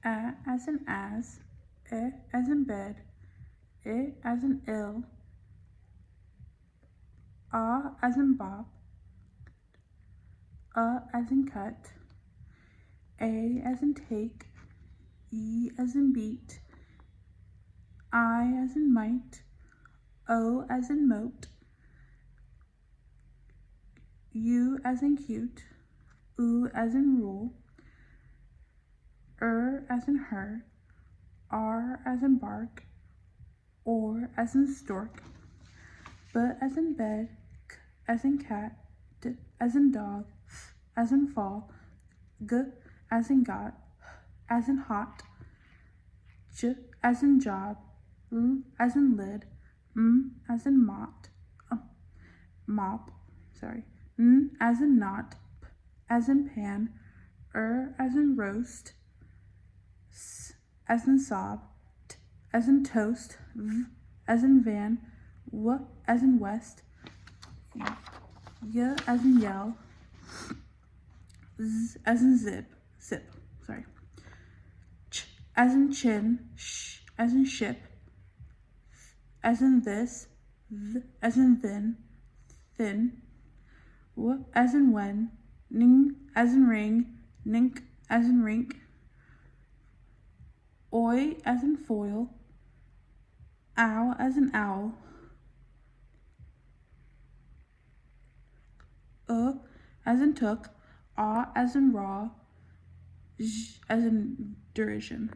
A as in as, as in bed, I as in ill, as in bop, as in cut, A as in take, E as in beat, I as in might, O as in moat, U as in cute, U as in rule, as in her, R as in bark, or as in stork, B as in bed, K as in cat, D as in dog, F as in fall, G as in got, H as in hot, J as in job, L as in lid, M as in mop, N as in knot, P as in pan, as in roast, S as in sob, T as in toast, V as in van, W as in west, Y as in yell, Z as in zip, Ch as in chin, Sh as in ship, as in this, Th as in thin, W as in when, Ning as in ring, Nink as in rink, Oi as in foil, Ow as in owl, as in took, as in raw, J as in derision.